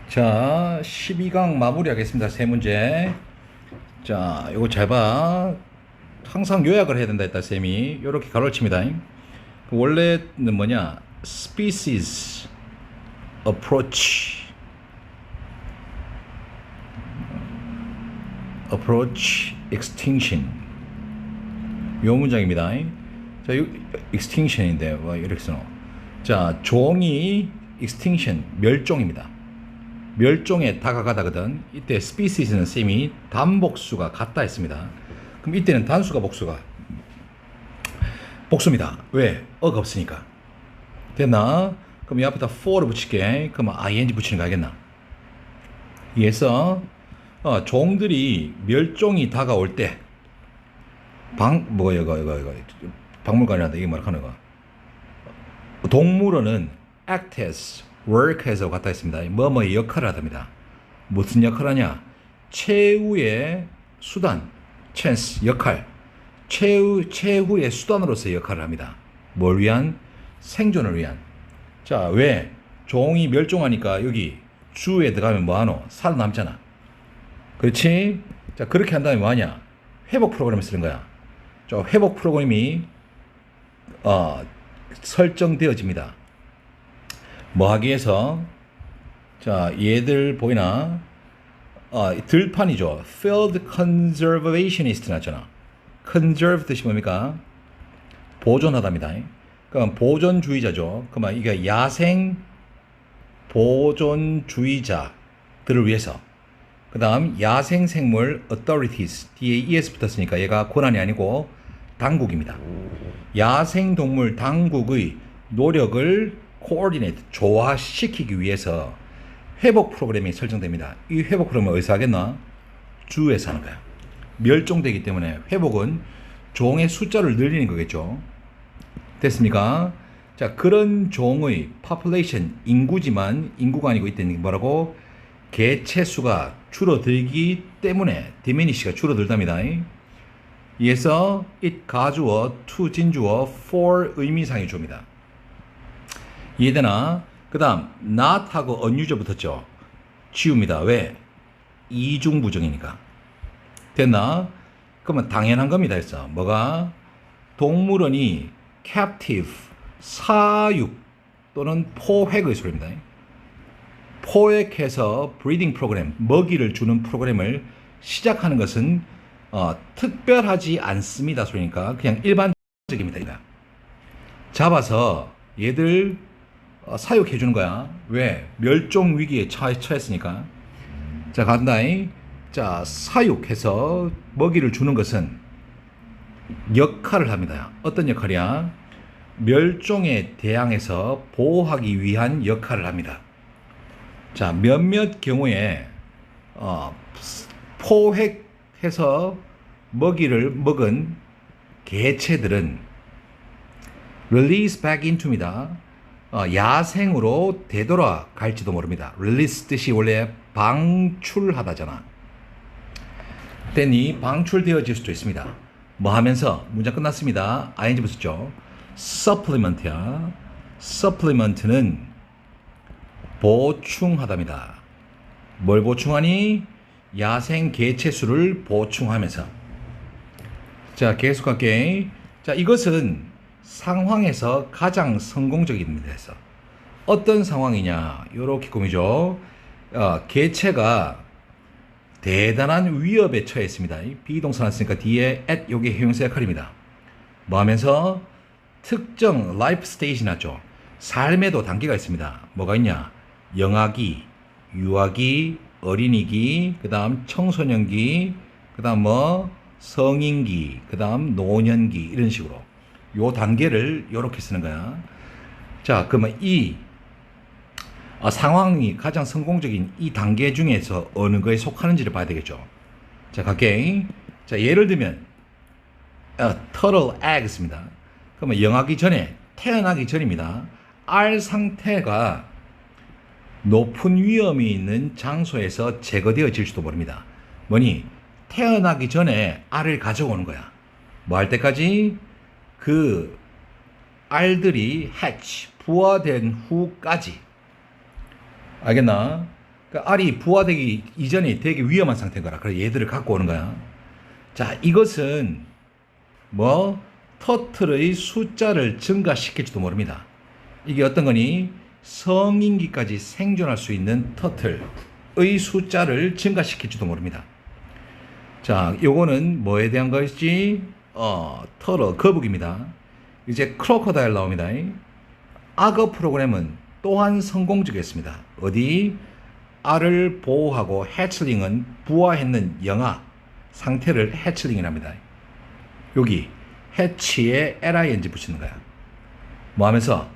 자, 12강 마무리하겠습니다. 세 문제. 자, 요거 잘 봐. 항상 요약을 해야 된다 했다, 쌤이. 요렇게 가로칩니다. 그 원래는 뭐냐? species, approach, extinction. 요 문장입니다. 자, 요 extinction인데, 뭐, 이렇게 써놓. 자, 종이 extinction, 멸종입니다. 멸종에 다가가다거든. 이때 species는 쌤이 단복수가 같다 했습니다. 그럼 이때는 단수가 복수입니다. 왜? 어가 없으니까. 됐나? 그럼 이 앞에다 for를 붙일게. 그러면 ing 붙이는 거 알겠나? 이해했어? 종들이 멸종이 다가올 때 이거 박물관이란다. 이게 뭐라 하는 거. 동물원은 act as, work as와 같다 했습니다. 뭐뭐의 역할을 하답니다. 무슨 역할을 하냐? 최후의 수단, chance, 역할. 최후의 수단으로서의 역할을 합니다. 뭘 위한? 생존을 위한. 자, 왜? 종이 멸종하니까 여기 주에 들어가면 뭐하노? 살아남잖아. 그렇지? 자, 그렇게 한 다음에 뭐하냐? 회복 프로그램을 쓰는 거야. 저 회복 프로그램이 설정되어집니다. 뭐 하기 위해서? 자, 얘들 보이나? 들판이죠. Field Conservationist 나잖아. Conserve 뜻이 뭡니까? 보존하답니다. 그럼 보존주의자죠. 그러면 이게 야생 보존주의자들을 위해서. 그 다음 야생생물 authorities 뒤에 es 붙었으니까 얘가 권한이 아니고 당국입니다. 야생동물 당국의 노력을 coordinate 조화시키기 위해서 회복 프로그램이 설정됩니다. 이 회복 프로그램은 어디서 하겠나? 주에서 하는 거야. 멸종되기 때문에 회복은 종의 숫자를 늘리는 거겠죠. 됐습니까? 자, 그런 종의 population, 인구지만 인구가 아니고 이때는 뭐라고? 개체수가 줄어들기 때문에 diminish가 줄어들답니다. 이에서 it 가주어, to 진주어, for 의미상의 주어입니다. 이해되나? 그 다음 not하고 unusual 붙었죠. 지웁니다. 왜? 이중부정이니까. 됐나? 그러면 당연한 겁니다. 했어. 뭐가? 동물원이 captive, 사육 또는 포획의 소리입니다. 포획해서 브리딩 프로그램, 먹이를 주는 프로그램을 시작하는 것은 특별하지 않습니다. 소리니까 그냥 일반적입니다. 잡아서 얘들 사육해 주는 거야. 왜? 멸종 위기에 처했으니까. 자, 간다잉. 자, 사육해서 먹이를 주는 것은 역할을 합니다. 어떤 역할이야? 멸종에 대항해서 보호하기 위한 역할을 합니다. 자, 몇몇 경우에 포획해서 먹이를 먹은 개체들은 release back into입니다. 야생으로 되돌아갈지도 모릅니다. release 뜻이 원래 방출하다잖아. 됐니? 방출되어질 수도 있습니다. 뭐 하면서? 문장 끝났습니다. ing 붙였죠. supplement야. supplement는 보충하답니다. 뭘 보충하니? 야생 개체수를 보충하면서. 자, 계속할게. 자, 이것은 상황에서 가장 성공적입니다. 해서 어떤 상황이냐? 요렇게 꾸미죠. 개체가 대단한 위협에 처했습니다. 비동사 났으니까 뒤에 at 요게 형용사 역할입니다. 뭐 하면서? 특정 life stage 났죠. 삶에도 단계가 있습니다. 뭐가 있냐? 영아기, 유아기, 어린이기, 그 다음 청소년기, 그 다음 뭐 성인기, 그 다음 노년기 이런 식으로 요 단계를 요렇게 쓰는 거야. 자, 그러면 이 상황이 가장 성공적인 이 단계 중에서 어느 거에 속하는지를 봐야 되겠죠. 자, 갈게. 자, 예를 들면 turtle eggs입니다. 그러면 영하기 전에, 태어나기 전입니다. 알 상태가 높은 위험이 있는 장소에서 제거되어질지도 모릅니다. 뭐니? 태어나기 전에 알을 가져오는 거야. 뭐 할 때까지? 그 알들이 hatch, 부화된 후까지. 알겠나? 그러니까 알이 부화되기 이전에 되게 위험한 상태인 거라. 그래서 얘들을 갖고 오는 거야. 자, 이것은 뭐 터틀의 숫자를 증가시킬지도 모릅니다. 이게 어떤 거니? 성인기까지 생존할 수 있는 터틀의 숫자를 증가시킬지도 모릅니다. 자, 요거는 뭐에 대한 것이지? 터러, 거북입니다. 이제 크로커다일 나옵니다. 악어 프로그램은 또한 성공적이었습니다. 어디? 알을 보호하고 해치링은 부화했는 영아 상태를 해치링이랍니다. 여기 해치에 ling 붙이는 거야. 뭐 하면서?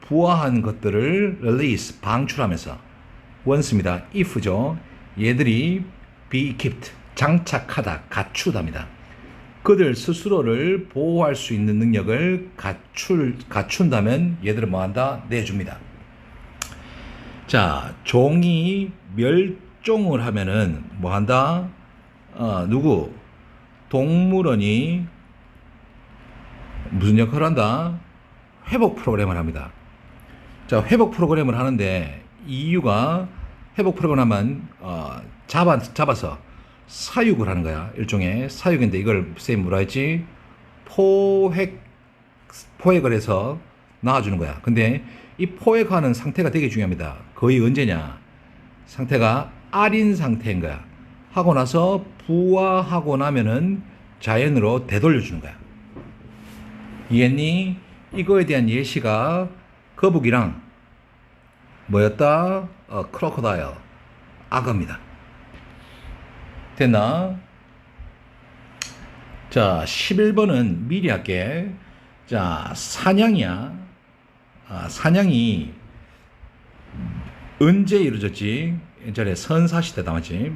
부화한 것들을 release, 방출하면서 원수입니다. if죠. 얘들이 be equipped, 장착하다, 갖추답니다. 그들 스스로를 보호할 수 있는 능력을 갖춘다면 얘들은 뭐한다? 내줍니다. 자, 종이 멸종을 하면은 뭐한다? 누구? 동물원이 무슨 역할을 한다? 회복 프로그램을 합니다. 자, 회복 프로그램을 하는데 이유가 회복 프로그램 하면 잡아서 사육을 하는 거야. 일종의 사육인데 이걸 쌤 뭐라 했지? 포획을 해서 낳아주는 거야. 근데 이 포획하는 상태가 되게 중요합니다. 거의 언제냐? 상태가 알인 상태인 거야. 하고 나서 부화하고 나면은 자연으로 되돌려주는 거야. 이해했니? 이거에 대한 예시가 거북이랑 뭐였다? 크로커다일, 악어입니다. 됐나? 자, 11번은 미리 할게. 자, 사냥이야. 사냥이 언제 이루어졌지? 예전에 선사시대 나왔지.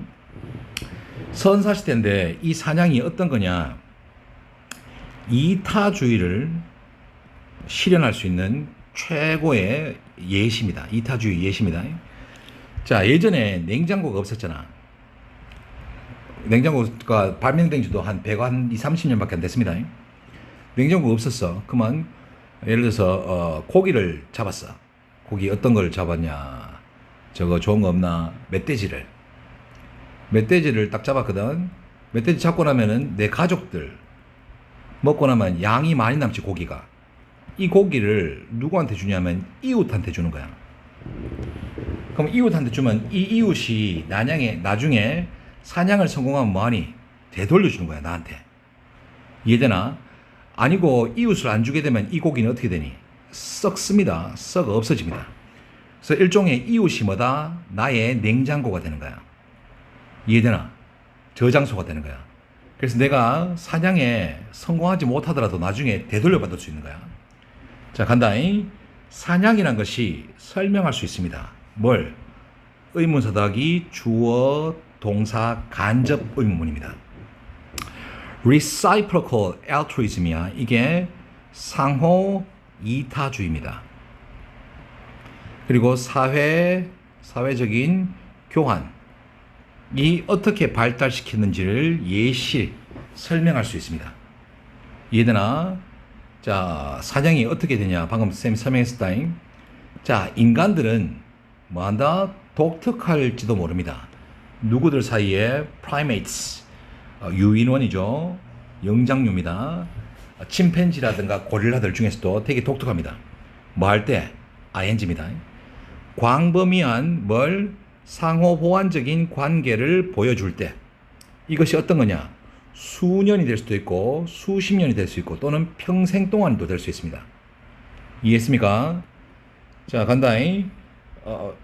선사시대인데 이 사냥이 어떤 거냐? 이타주의를 실현할 수 있는 최고의 예시입니다. 이타주의 예시입니다. 자, 예전에 냉장고가 없었잖아. 냉장고가 발명된 지도 한 30년밖에 안 됐습니다. 냉장고가 없었어. 그만 예를 들어서 고기를 잡았어. 고기 어떤 걸 잡았냐? 저거 좋은 거 없나? 멧돼지를 딱 잡았거든. 멧돼지 잡고 나면은 내 가족들 먹고 나면 양이 많이 남지, 고기가. 이 고기를 누구한테 주냐면 이웃한테 주는 거야. 그럼 이웃한테 주면 이 이웃이 나중에 사냥을 성공하면 뭐하니? 되돌려주는 거야, 나한테. 이해되나? 아니고 이웃을 안 주게 되면 이 고기는 어떻게 되니? 썩습니다. 썩 없어집니다. 그래서 일종의 이웃이 뭐다? 나의 냉장고가 되는 거야. 이해되나? 저장소가 되는 거야. 그래서 내가 사냥에 성공하지 못하더라도 나중에 되돌려받을 수 있는 거야. 자, 간다. 사냥이란 것이 설명할 수 있습니다. 뭘? 의문사 더하기 주어, 동사, 간접 의문문입니다. reciprocal altruism이야. 이게 상호 이타주의입니다. 그리고 사회적인 교환이 어떻게 발달시키는지를 설명할 수 있습니다. 이해되나? 자, 사냥이 어떻게 되냐? 방금 쌤이 설명했을 때, 자, 인간들은 뭐한다? 독특할지도 모릅니다. 누구들 사이에 primates, 유인원이죠. 영장류입니다. 침팬지라든가 고릴라들 중에서도 되게 독특합니다. 뭐 할 때? ing입니다. 광범위한 상호 보완적인 관계를 보여줄 때, 이것이 어떤 거냐? 수년이 될 수도 있고 수십 년이 될 수 있고 또는 평생 동안도 될 수 있습니다. 이해했습니까? 자, 간다.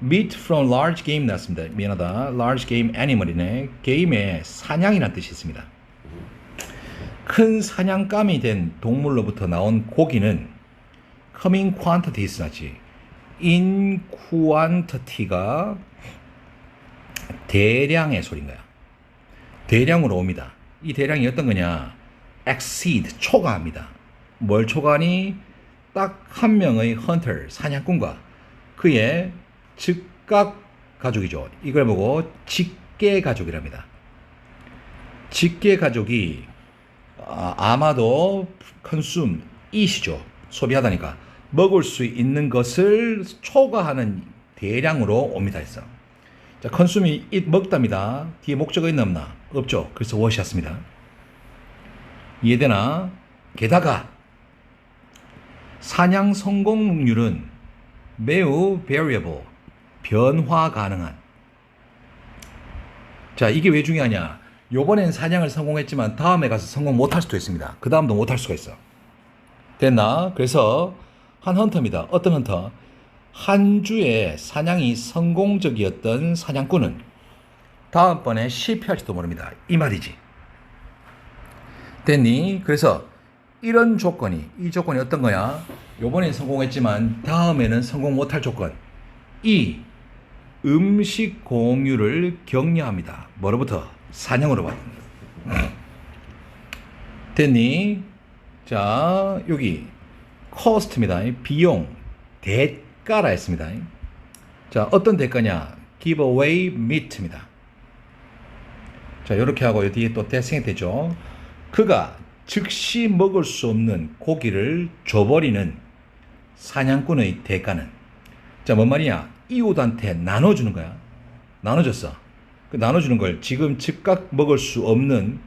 meat from large game 나왔습니다. 미안하다. large game animal이네. 게임에 사냥이라는 뜻이 있습니다. 큰 사냥감이 된 동물로부터 나온 고기는 coming quantities 나지. in quantity가 대량의 소린 거야. 대량으로 옵니다. 이 대량이 어떤 거냐? exceed, 초과합니다. 뭘 초과하니? 딱 한 명의 hunter, 사냥꾼과 그의 즉각 가족이죠. 이걸 보고 직계 가족이랍니다. 직계 가족이 아마도 consume, eat이죠. 소비하다니까. 먹을 수 있는 것을 초과하는 대량으로 옵니다 했어. 자, consume이 eat 먹답니다. 뒤에 목적어 있나 없나? 없죠. 그래서 what이었습니다. 이해되나? 게다가 사냥 성공률은 매우 variable, 변화 가능한. 자, 이게 왜 중요하냐? 요번엔 사냥을 성공했지만 다음에 가서 성공 못할 수도 있습니다. 그 다음도 못할 수가 있어. 됐나? 그래서 한 헌터입니다. 어떤 헌터? 한 주에 사냥이 성공적이었던 사냥꾼은 다음번에 실패할지도 모릅니다. 이 말이지. 됐니? 그래서 이런 조건이, 이 조건이 어떤 거야? 요번엔 성공했지만 다음에는 성공 못할 조건. 이 음식 공유를 격려합니다. 뭐로부터? 사냥으로부터. 됐니? 자, 여기 cost입니다. 비용, 대가라 했습니다. 자, 어떤 대가냐? give away meat입니다. 자, 이렇게 하고 이 뒤에 또 대생이 되죠. 그가 즉시 먹을 수 없는 고기를 줘버리는 사냥꾼의 대가는, 자, 뭔 말이냐? 이웃한테 나눠주는 거야. 나눠줬어. 그 나눠주는 걸 지금 즉각 먹을 수 없는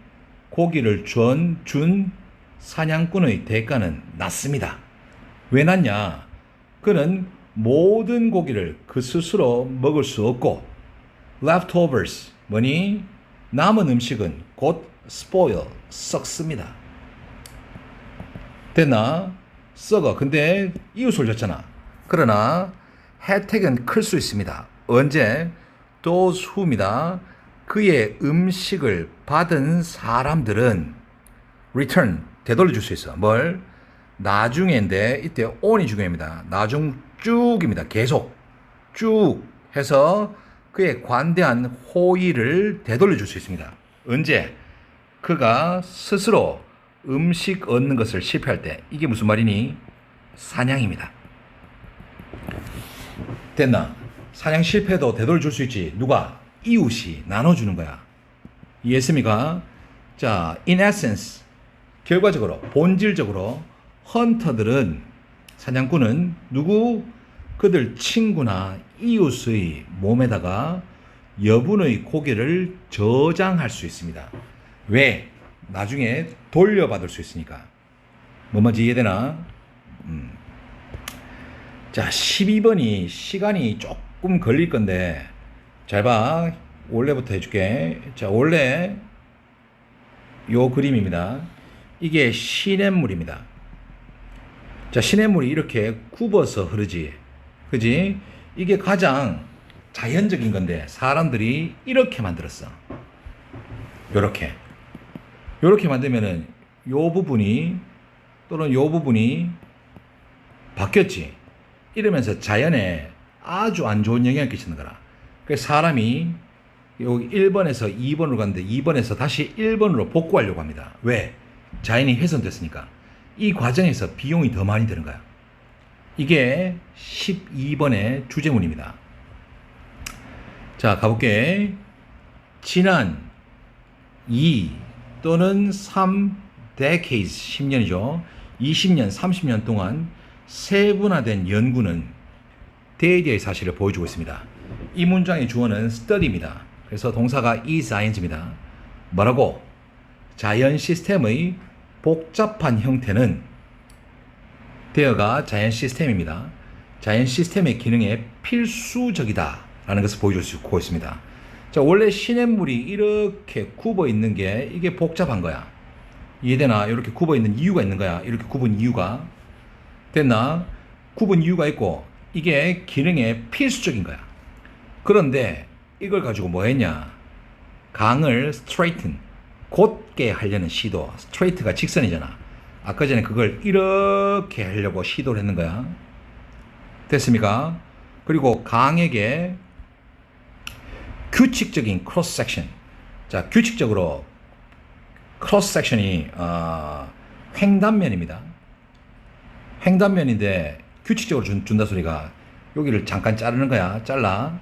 고기를 준 사냥꾼의 대가는 낮습니다. 왜 낮냐? 그는 모든 고기를 그 스스로 먹을 수 없고 leftovers, 뭐니? 남은 음식은 곧 spoil, 썩습니다. 됐나? 썩어. 근데 이웃을 줬잖아. 그러나 혜택은 클 수 있습니다. 언제? those who입니다. 그의 음식을 받은 사람들은 return, 되돌려 줄 수 있어. 뭘? 나중에인데 이때 on이 중요합니다. 나중 쭉입니다. 계속 쭉 해서 그의 관대한 호의를 되돌려 줄 수 있습니다. 언제? 그가 스스로 음식 얻는 것을 실패할 때. 이게 무슨 말이니? 사냥입니다. 됐나? 사냥 실패도 되돌려 줄 수 있지. 누가? 이웃이 나눠주는 거야. 이해했습니까? 자, in essence, 결과적으로, 본질적으로 헌터들은, 사냥꾼은 누구? 그들 친구나 이웃의 몸에다가 여분의 고기를 저장할 수 있습니다. 왜? 나중에 돌려받을 수 있으니까. 뭔 말인지 이해되나? 자, 12번이 시간이 조금 걸릴 건데 잘 봐. 원래부터 해줄게. 자, 원래 요 그림입니다. 이게 시냇물입니다. 자, 시냇물이 이렇게 굽어서 흐르지. 그지? 이게 가장 자연적인 건데 사람들이 이렇게 만들었어. 요렇게. 요렇게 만들면은 요 부분이 또는 요 부분이 바뀌었지. 이러면서 자연에 아주 안 좋은 영향을 끼치는 거라. 그래서 사람이 여기 1번에서 2번으로 갔는데 2번에서 다시 1번으로 복구하려고 합니다. 왜? 자연이 훼손됐으니까. 이 과정에서 비용이 더 많이 드는 거야. 이게 12번의 주제문입니다. 자, 가볼게. 지난 2 또는 3 decades, 10년이죠. 20년, 30년 동안 세분화된 연구는 대대의 사실을 보여주고 있습니다. 이 문장의 주어는 study입니다. 그래서 동사가 ising입니다. 뭐라고? 자연 시스템의 복잡한 형태는 되어가 자연 시스템입니다. 자연 시스템의 기능에 필수적이다 라는 것을 보여주고 있습니다. 자, 원래 시냇물이 이렇게 굽어 있는 게 이게 복잡한 거야. 이해되나? 이렇게 굽어 있는 이유가 있는 거야. 이렇게 굽은 이유가. 됐나? 굽은 이유가 있고 이게 기능에 필수적인 거야. 그런데 이걸 가지고 뭐 했냐? 강을 straighten, 곧게 하려는 시도. straight가 직선이잖아. 아까 전에 그걸 이렇게 하려고 시도를 했는 거야. 됐습니까? 그리고 강에게 규칙적인 크로스 섹션. 자, 규칙적으로 크로스 섹션이 횡단면입니다. 횡단면인데 규칙적으로 준다 소리가 여기를 잠깐 자르는 거야. 잘라.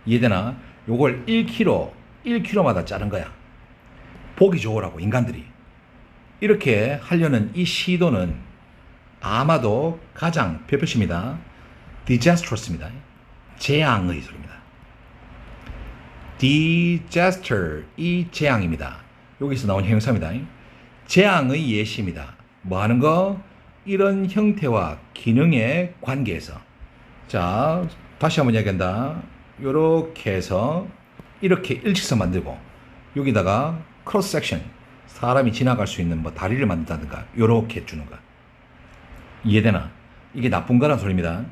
이해되나? 요걸 1km마다 자른 거야. 보기 좋으라고 인간들이. 이렇게 하려는 이 시도는 아마도 가장 별표입니다. disastrous입니다. 재앙의 소리입니다. digester 이 재앙입니다. 여기서 나온 형용사입니다. 재앙의 예시입니다. 뭐 하는 거? 이런 형태와 기능의 관계에서. 자, 다시 한번 이야기한다. 요렇게 해서 이렇게 일직선 만들고 여기다가 크로스 섹션 사람이 지나갈 수 있는 뭐 다리를 만든다든가 요렇게 주는 거. 이해되나? 이게 나쁜 거란 소리입니다.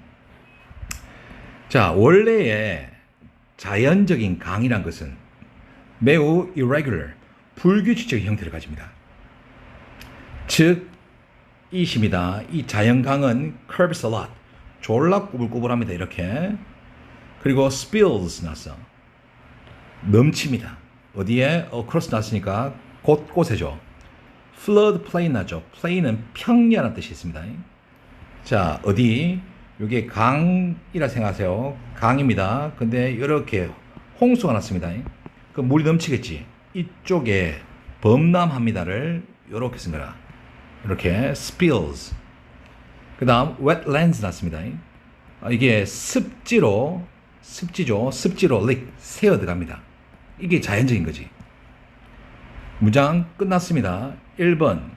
자, 원래의 자연적인 강이란 것은 매우 irregular, 불규칙적인 형태를 가집니다. 즉, 이십니다. 이 자연강은 curves a lot, 졸라 꾸불꾸불합니다. 이렇게. 그리고 spills 났어. 넘칩니다. 어디에? across 났으니까 곳곳에죠. flood plain 나죠. plain은 평야라는 뜻이 있습니다. 자, 어디? 이게 강이라 생각하세요. 강입니다. 근데 이렇게 홍수가 났습니다. 그 물이 넘치겠지. 이쪽에 범람합니다를 이렇게 쓴 거라. 이렇게 spills. 그 다음 wetlands 났습니다. 이게 습지죠. 습지로 leak, 새어 들어갑니다. 이게 자연적인 거지. 문장 끝났습니다. 1번.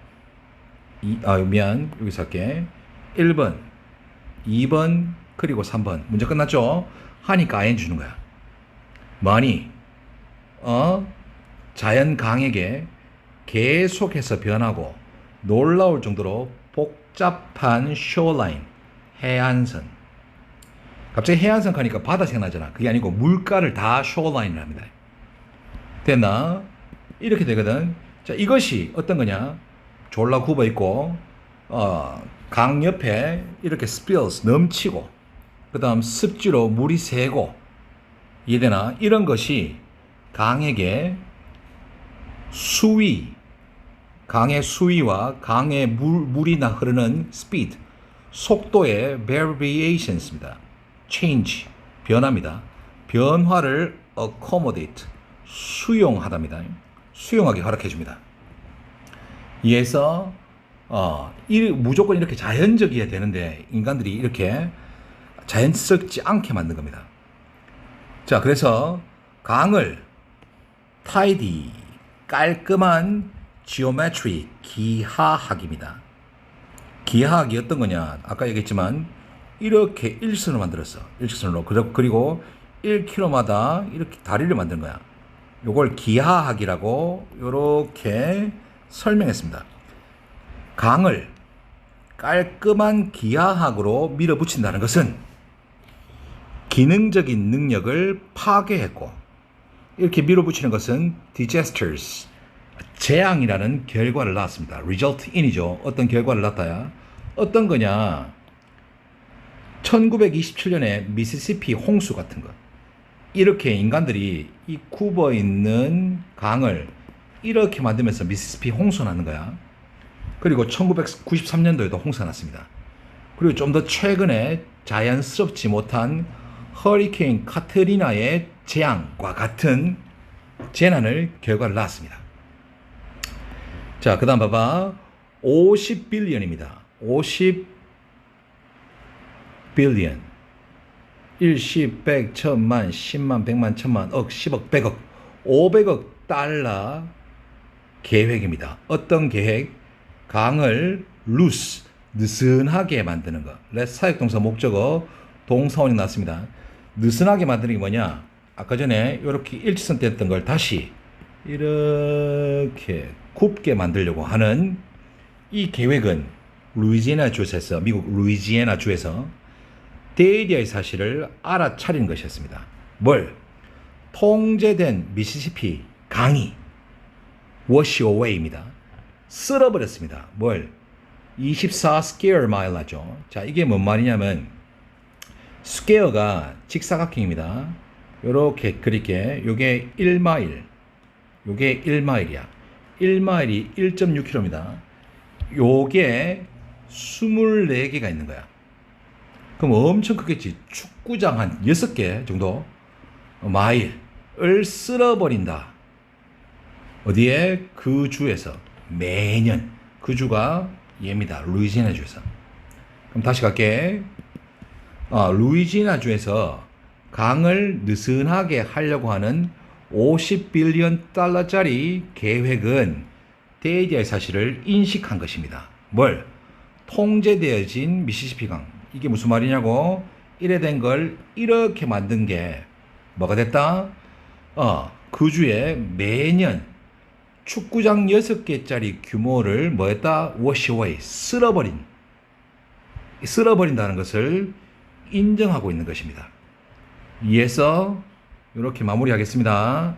여기서 할게. 1번, 2번, 그리고 3번. 문장 끝났죠? 하니까 ING 주는 거야. 뭐하니? 자연 강에게 계속해서 변하고 놀라울 정도로 복잡한 shoreline, 해안선. 갑자기 해안선 가니까 바다 생각나잖아. 그게 아니고 물가를 다 shoreline을 합니다. 됐나? 이렇게 되거든. 자, 이것이 어떤 거냐? 졸라 굽어 있고, 강 옆에 이렇게 spills, 넘치고, 그 다음 습지로 물이 새고, 이해되나? 이런 것이 강에게 수위, 강의 수위와 강의 물이 흐르는 speed, 속도의 variations입니다. change, 변화입니다. 변화를 accommodate, 수용하답니다. 수용하게 허락해 줍니다. 이에서 무조건 이렇게 자연적이어야 되는데 인간들이 이렇게 자연스럽지 않게 만든 겁니다. 자, 그래서 강을 tidy, 깔끔한 geometry, 기하학입니다. 기하학이 어떤 거냐? 아까 얘기했지만 이렇게 일직선으로 만들었어. 일직선으로. 그리고 1km마다 이렇게 다리를 만든 거야. 요걸 기하학이라고 이렇게 설명했습니다. 강을 깔끔한 기하학으로 밀어붙인다는 것은 기능적인 능력을 파괴했고, 이렇게 밀어붙이는 것은 disasters, 재앙이라는 결과를 낳았습니다. result in이죠. 어떤 결과를 낳았다야. 어떤 거냐? 1927년에 미시시피 홍수 같은 것. 이렇게 인간들이 이 굽어 있는 강을 이렇게 만들면서 미시시피 홍수 나는 거야. 그리고 1993년도에도 홍수가 났습니다. 그리고 좀 더 최근에 자연스럽지 못한 허리케인 카트리나의 재앙과 같은 재난을 결과를 낳았습니다. 자, 그 다음 봐봐. 50빌리언입니다. 50빌리언. 1, 10, 100, 1000만, 10만, 100만, 1000만, 억, 10억, 100억, 500억 달러 계획입니다. 어떤 계획? 강을 loose, 느슨하게 만드는 것. 사역동사 목적어 동사원이 나왔습니다. 느슨하게 만드는 게 뭐냐? 아까 전에 이렇게 일직선 뗐던 걸 다시 이렇게 굽게 만들려고 하는 이 계획은 루이지애나 주에서, 미국 루이지애나 주에서 데이리아의 사실을 알아차린 것이었습니다. 뭘? 통제된 미시시피 강이 wash away입니다. 쓸어버렸습니다. 뭘? 24 square mile 하죠. 자, 이게 뭔 말이냐면 square가 직사각형입니다. 요렇게 그릴게. 요게 1마일. 요게 1마일이야. 1마일이 1.6km입니다. 요게 24개가 있는 거야. 그럼 엄청 크겠지. 축구장 한 6개 정도 마일을 쓸어버린다. 어디에? 그 주에서 매년. 그 주가 얘입니다. 루이지애나 주에서. 그럼 다시 갈게. 루이지애나 주에서 강을 느슨하게 하려고 하는 50빌리언 달러짜리 계획은 대지의 사실을 인식한 것입니다. 뭘? 통제되어진 미시시피강. 이게 무슨 말이냐고? 이래 된 걸 이렇게 만든 게 뭐가 됐다? 그 주에 매년 축구장 6개짜리 규모를 뭐했다? 워시웨이, 쓸어버린다는 것을 인정하고 있는 것입니다. 이에서 이렇게 마무리하겠습니다.